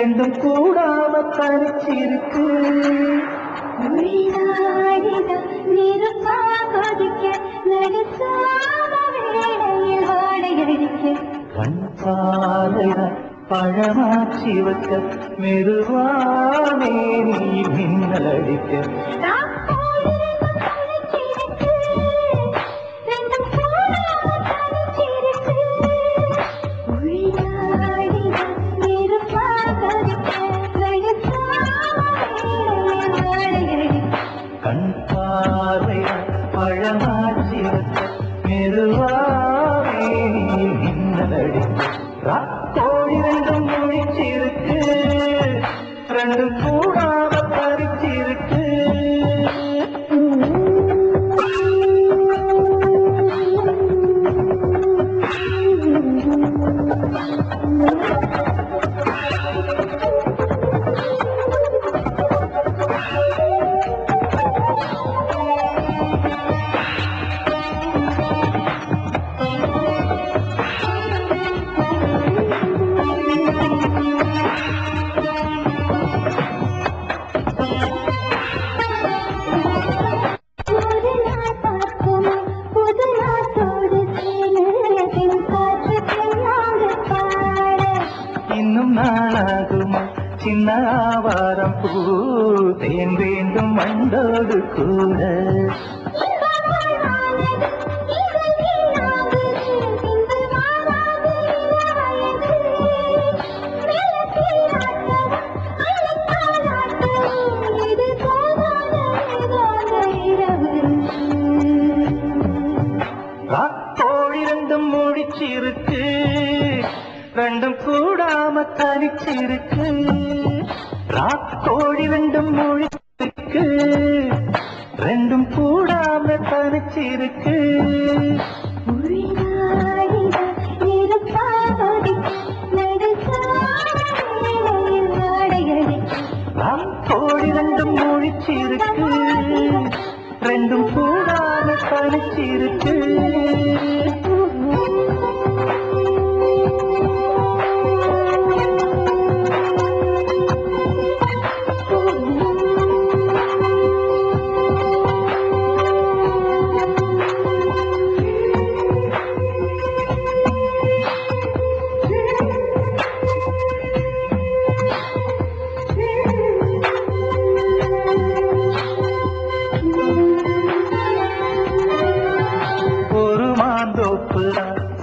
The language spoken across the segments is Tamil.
ரெண்டும் கூடாம தனிச்சிருக்கு. கண் பாலையா பழமாச்சி வைக்க மெதுவானே நீ மின்னல் அடிக்க. கண் பார்வையா பழமாச்சி வைக்க மெதுவானே நீ மின்னல் அடிக்க. கோழி ரெண்டும் முழிச்சிருக்கு, ரெண்டும் கூடாம பறிச்சிருக்கு. இன்னும் நாளாகுமா சின்ன ஆவாரம் பூ தேன் வேண்டும் மண்டோடு கூட. கோழி ரெண்டும் முடிச்சிருக்கு, ரெண்டும் கூடாம தனிச்சிருக்கு. ராக்கோழி ரெண்டும் முழிச்சிருக்கு, ரெண்டும் கூடாம தனிச்சிருக்கு. ராக்கோழி ரெண்டும் முழிச்சிருக்கு, ரெண்டும் கூடாம தனிச்சிருக்கு.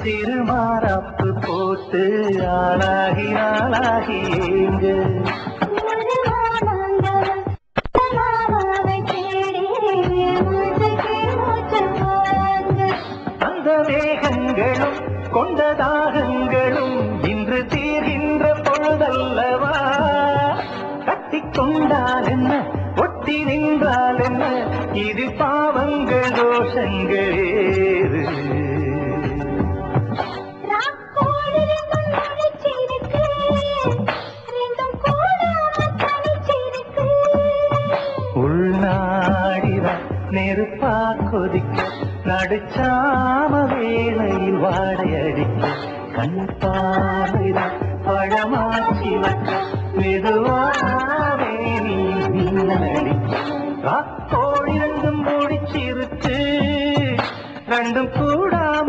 சிறுமாறாப்பு போட்டு ஆளாகி ஆளாகி ஏங்க. அந்த வேகங்களும் கொண்ட தாகங்களும் இன்று தீர்கின்ற பொழுதல்லவா. கட்டிக்கொண்டால் என்ன ஒட்டி நின்றால் என்ன, இது பாவங்கள் தோஷங்களேது. உள்நாடிதான் நெருப்பா கொதிக்க, நடுச்சாம வேளையில் வாடையடிக்க. கண் பார்வைதான் பழமாச்சி வைக்க மெதுவாவே நீ மின்னல் அடிக்க. கோழி ரெண்டும் முடிச்சிருக்கு, ரெண்டும் கூடாம